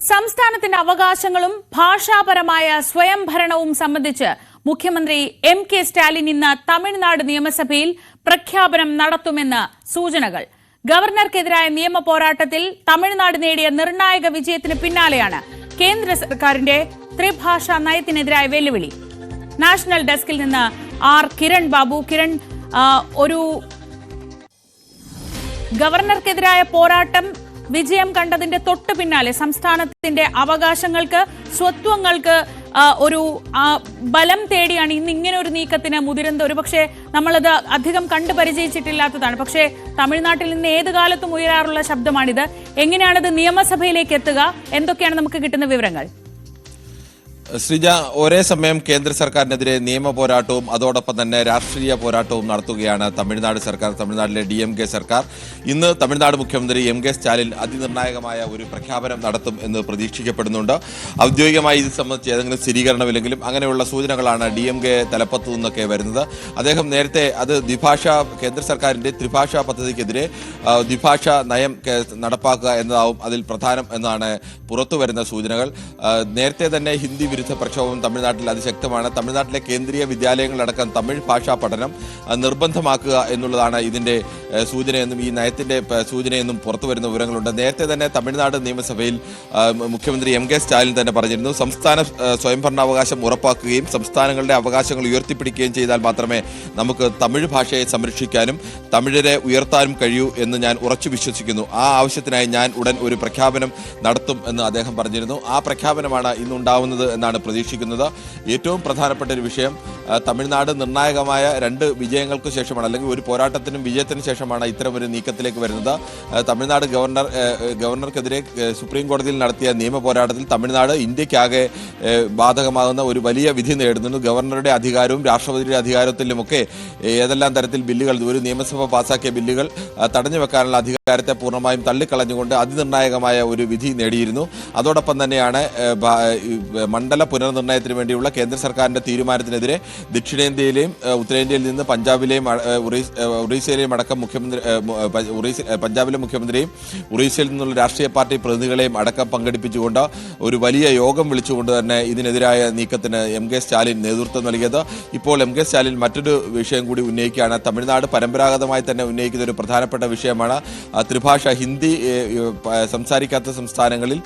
സംസ്ഥാനത്തിന്റെ അവകാശങ്ങളും ഭാഷാപരമായ സ്വയംഭരണവും സംബന്ധിച്ച് മുഖ്യമന്ത്രി എം.കെ. സ്റ്റാലിൻ ഇന്ന് തമിഴ്നാട് നിയമസഭയിൽ പ്രഖ്യാപനം നടത്തുമെന്ന് സൂചനകൾ. ഗവർണർക്കെതിരായ നിയമ പോരാട്ടത്തിൽ തമിഴ്നാട് നേടിയ നിർണായക വിജയത്തിന് പിന്നാലെയാണ് കേന്ദ്ര സർക്കാരിന്റെ ത്രിഭാഷാ നയത്തിനെതിരായ വെല്ലുവിളി. നാഷണൽ ഡെസ്കിൽ നിന്ന് ആർ കിരൺ ബാബു. കിരൺ, ഒരു ഗവർണർക്കെതിരായ പോരാട്ടം വിജയം കണ്ടതിന്റെ തൊട്ടു പിന്നാലെ സംസ്ഥാനത്തിന്റെ അവകാശങ്ങൾക്ക്, സ്വത്വങ്ങൾക്ക് ഒരു ബലം തേടിയാണ് ഇന്ന് ഇങ്ങനെ ഒരു നീക്കത്തിന് മുതിരുന്നത്. ഒരുപക്ഷെ നമ്മളത് അധികം കണ്ടു പരിചയിച്ചിട്ടില്ലാത്തതാണ്. പക്ഷേ തമിഴ്നാട്ടിൽ നിന്ന് ഏത് കാലത്തും ഉയരാറുള്ള ശബ്ദമാണിത്. എങ്ങനെയാണത് നിയമസഭയിലേക്ക് എത്തുക? എന്തൊക്കെയാണ് നമുക്ക് കിട്ടുന്ന വിവരങ്ങൾ? ശ്രീജ, ഒരേ സമയം കേന്ദ്ര സർക്കാരിനെതിരെ നിയമ പോരാട്ടവും അതോടൊപ്പം തന്നെ രാഷ്ട്രീയ പോരാട്ടവും നടത്തുകയാണ് തമിഴ്നാട് സർക്കാർ, തമിഴ്നാട്ടിലെ DMK സർക്കാർ. ഇന്ന് തമിഴ്നാട് മുഖ്യമന്ത്രി എം.കെ. സ്റ്റാലിൻ അതിനിർണായകമായ ഒരു പ്രഖ്യാപനം നടത്തും എന്ന് പ്രതീക്ഷിക്കപ്പെടുന്നുണ്ട്. ഔദ്യോഗികമായി ഇത് സംബന്ധിച്ച് ഏതെങ്കിലും സ്ഥിരീകരണമില്ലെങ്കിലും അങ്ങനെയുള്ള സൂചനകളാണ് DMK തലപ്പത്തു നിന്നൊക്കെ വരുന്നത്. അദ്ദേഹം നേരത്തെ അത് കേന്ദ്ര സർക്കാരിന്റെ ത്രിഭാഷാ പദ്ധതിക്കെതിരെ ദ്വിഭാഷാ നയം നടപ്പാക്കുക എന്നതാവും അതിൽ പ്രധാനം എന്നാണ് പുറത്തുവരുന്ന സൂചനകൾ. നേരത്തെ തന്നെ ഹിന്ദി വിരുദ്ധ പ്രക്ഷോഭം തമിഴ്നാട്ടിൽ അതിശക്തമാണ്. തമിഴ്നാട്ടിലെ കേന്ദ്രീയ വിദ്യാലയങ്ങളിലടക്കം തമിഴ് ഭാഷാ പഠനം നിർബന്ധമാക്കുക എന്നുള്ളതാണ് ഇതിന്റെ സൂചനയെന്നും ഈ നയത്തിന്റെ സൂചനയെന്നും പുറത്തുവരുന്ന വിവരങ്ങളുണ്ട്. നേരത്തെ തന്നെ തമിഴ്നാട് നിയമസഭയിൽ മുഖ്യമന്ത്രി എം.കെ. സ്റ്റാലിൻ തന്നെ പറഞ്ഞിരുന്നു, സംസ്ഥാന സ്വയംഭരണാവകാശം ഉറപ്പാക്കുകയും സംസ്ഥാനങ്ങളുടെ അവകാശങ്ങൾ ഉയർത്തിപ്പിടിക്കുകയും ചെയ്താൽ മാത്രമേ നമുക്ക് തമിഴ് ഭാഷയെ സംരക്ഷിക്കാനും തമിഴരെ ഉയർത്താനും കഴിയൂ എന്ന് ഞാൻ ഉറച്ചു വിശ്വസിക്കുന്നു. ആ ആവശ്യത്തിനായി ഞാൻ ഉടൻ ഒരു പ്രഖ്യാപനം നടത്തും എന്ന് അദ്ദേഹം പറഞ്ഞിരുന്നു. ആ പ്രഖ്യാപനമാണ് ഇന്നുണ്ടാവുന്നത് എന്നാണ് പ്രതീക്ഷിക്കുന്നത്. ഏറ്റവും പ്രധാനപ്പെട്ട ഒരു വിഷയം, തമിഴ്നാട് നിർണായകമായ 2 വിജയങ്ങൾക്ക് ശേഷമാണ്, അല്ലെങ്കിൽ ഒരു പോരാട്ടത്തിനും വിജയത്തിനും ശേഷമാണ് ഇത്തരമൊരു നീക്കത്തിലേക്ക് വരുന്നത്. തമിഴ്നാട് ഗവർണർക്കെതിരെ സുപ്രീം കോടതിയിൽ നടത്തിയ നിയമ പോരാട്ടത്തിൽ തമിഴ്നാട് ഇന്ത്യക്കാകെ ബാധകമാകുന്ന ഒരു വലിയ വിധി നേടുന്നു. ഗവർണറുടെ അധികാരവും രാഷ്ട്രപതിയുടെ അധികാരത്തിലുമൊക്കെ ഏതെല്ലാം തരത്തിൽ ബില്ലുകൾ, ഒരു നിയമസഭ പാസാക്കിയ ബില്ലുകൾ തടഞ്ഞു വെക്കാനുള്ള അധികാരത്തെ പൂർണ്ണമായും തള്ളിക്കളഞ്ഞുകൊണ്ട് അതിനിർണായകമായ ഒരു വിധി നേടിയിരുന്നു. അതോടൊപ്പം തന്നെയാണ് മണ്ഡല പുനർനിർണയത്തിന് വേണ്ടിയുള്ള കേന്ദ്ര സർക്കാരിന്റെ തീരുമാനത്തിനെതിരെ ദക്ഷിണേന്ത്യയിലെയും ഉത്തരേന്ത്യയിൽ നിന്ന് പഞ്ചാബിലെയും ഒറീസയിലെയും അടക്കം പഞ്ചാബിലെ മുഖ്യമന്ത്രിയും ഒറീസയിൽ നിന്നുള്ള രാഷ്ട്രീയ പാർട്ടി പ്രതിനിധികളെയും അടക്കം പങ്കെടുപ്പിച്ചുകൊണ്ട് ഒരു വലിയ യോഗം വിളിച്ചുകൊണ്ട് തന്നെ ഇതിനെതിരായ നീക്കത്തിന് എം.കെ. സ്റ്റാലിൻ നേതൃത്വം നൽകിയത്. ഇപ്പോൾ എം.കെ. സ്റ്റാലിൻ മറ്റൊരു വിഷയം കൂടി ഉന്നയിക്കുകയാണ്. തമിഴ്നാട് പരമ്പരാഗതമായി തന്നെ ഉന്നയിക്കുന്ന ഒരു പ്രധാനപ്പെട്ട വിഷയമാണ് ത്രിഭാഷ. ഹിന്ദി സംസാരിക്കാത്ത സംസ്ഥാനങ്ങളിൽ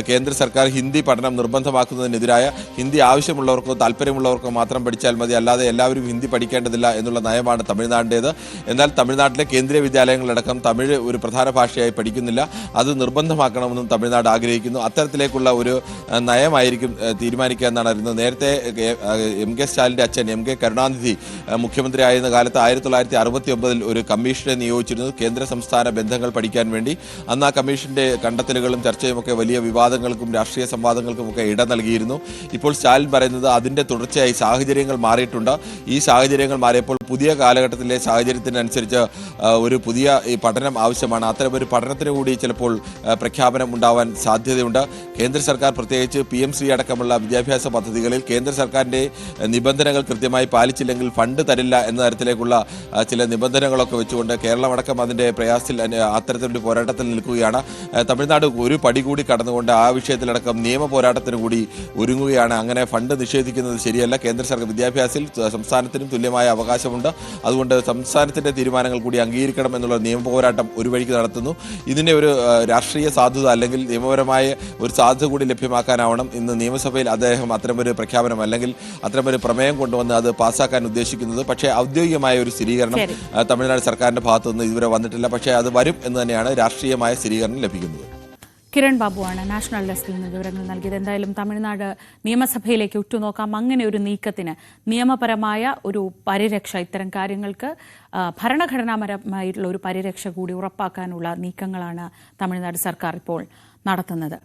കേന്ദ്ര സർക്കാർ ഹിന്ദി പഠനം നിർബന്ധമാക്കുന്നതിനെതിരായ, ഹിന്ദി ആവശ്യമുള്ളവർക്കോ താല്പര്യമുള്ളവർക്കോ മാത്രം പഠിച്ചാൽ മതി, അല്ലാതെ എല്ലാവരും ഹിന്ദി പഠിക്കേണ്ടതില്ല എന്നുള്ള നയമാണ് തമിഴ്നാടിൻ്റേത്. എന്നാൽ തമിഴ്നാട്ടിലെ കേന്ദ്രീയ വിദ്യാലയങ്ങളടക്കം തമിഴ് ഒരു പ്രധാന ഭാഷയായി പഠിക്കുന്നില്ല. അത് നിർബന്ധമാക്കണമെന്നും തമിഴ്നാട് ആഗ്രഹിക്കുന്നു. അത്തരത്തിലേക്കുള്ള ഒരു നയമായിരിക്കും തീരുമാനിക്കുക എന്നാണ് അറിയുന്നത്. നേരത്തെ എം.കെ. സ്റ്റാലിൻ്റെ അച്ഛൻ എം.കെ. കരുണാനിധി മുഖ്യമന്ത്രിയായിരുന്ന കാലത്ത് 1969 ഒരു കമ്മീഷനെ നിയോഗിച്ചിരുന്നു കേന്ദ്ര സംസ്ഥാന ബന്ധങ്ങൾ പഠിക്കാൻ വേണ്ടി. അന്ന് ആ കമ്മീഷന്റെ കണ്ടെത്തലുകളും ചർച്ചയുമൊക്കെ വലിയ വിവാദങ്ങൾക്കും രാഷ്ട്രീയ സംവാദങ്ങൾക്കും ഒക്കെ ഇട നൽകിയിരുന്നു. ഇപ്പോൾ സ്റ്റാലിൻ പറയുന്നത് അതിന്റെ തുടർച്ചയായി സാഹചര്യങ്ങൾ മാറിയിട്ടുണ്ട്. ഈ സാഹചര്യങ്ങൾ മാറിയപ്പോൾ പുതിയ കാലഘട്ടത്തിലെ സാഹചര്യത്തിനനുസരിച്ച് ഒരു പുതിയ ഈ പഠനം ആവശ്യമാണ്. അത്തരമൊരു പഠനത്തിന് കൂടി ചിലപ്പോൾ പ്രഖ്യാപനം ഉണ്ടാവാൻ സാധ്യതയുണ്ട്. കേന്ദ്ര സർക്കാർ പ്രത്യേകിച്ച് PMC അടക്കമുള്ള വിദ്യാഭ്യാസ പദ്ധതികളിൽ കേന്ദ്ര സർക്കാരിന്റെ നിബന്ധനകൾ കൃത്യമായി പാലിച്ചില്ലെങ്കിൽ ഫണ്ട് തരില്ല എന്ന തരത്തിലേക്കുള്ള ചില നിബന്ധനകളൊക്കെ വെച്ചുകൊണ്ട് കേരളമടക്കം അതിന്റെ പ്രയാസത്തിൽ അത്തരത്തിലൊരു പോരാട്ടത്തിൽ നിൽക്കുകയാണ്. തമിഴ്നാട് ഒരു പടി കൂടി കടന്നുകൊണ്ട് ആ വിഷയത്തിലടക്കം നിയമ പോരാട്ടത്തിന് കൂടി ഒരുങ്ങുകയാണ്. അങ്ങനെ ഫണ്ട് നിഷേധിക്കുന്നത് ശരിയല്ല. കേന്ദ്ര സർക്കാർ വിദ്യാഭ്യാസത്തിൽ സംസ്ഥാനത്തിനും തുല്യമായ അവകാശമുണ്ട്. അതുകൊണ്ട് സംസ്ഥാനത്തിന്റെ തീരുമാനങ്ങൾ കൂടി അംഗീകരിക്കണം എന്നുള്ള നിയമ പോരാട്ടം ഒരു വഴിക്ക് നടത്തുന്നു. ഇതിന്റെ ഒരു രാഷ്ട്രീയ സാധുത അല്ലെങ്കിൽ നിയമപരമായ ഒരു സാധ്യത കൂടി ലഭ്യമാക്കാനാവണം ഇന്ന് നിയമസഭയിൽ അദ്ദേഹം അത്തരമൊരു പ്രഖ്യാപനം അല്ലെങ്കിൽ അത്തരമൊരു പ്രമേയം കൊണ്ടുവന്ന് അത് പാസ്സാക്കാൻ ഉദ്ദേശിക്കുന്നത്. പക്ഷേ ഔദ്യോഗികമായ ഒരു സ്ഥിരീകരണം തമിഴ്നാട് സർക്കാരിന്റെ ഭാഗത്തു നിന്ന് ഇതുവരെ വന്നിട്ടില്ല. പക്ഷേ അത് വരും എന്ന് തന്നെയാണ് രാഷ്ട്രീയമായ സ്ഥിരീകരണം ലഭിക്കുന്നത്. കിരൺ ബാബുവാണ് നാഷണൽ ഡെസ്കിൽ നിന്ന് വിവരങ്ങൾ നൽകിയത്. എന്തായാലും തമിഴ്നാട് നിയമസഭയിലേക്ക് ഉറ്റുനോക്കാം. അങ്ങനെ ഒരു നീക്കത്തിന് നിയമപരമായ ഒരു പരിരക്ഷ, ഇത്തരം കാര്യങ്ങൾക്ക് ഭരണഘടനാപരമായിട്ടുള്ള ഒരു പരിരക്ഷ കൂടി ഉറപ്പാക്കാനുള്ള നീക്കങ്ങളാണ് തമിഴ്നാട് സർക്കാർ ഇപ്പോൾ നടത്തുന്നത്.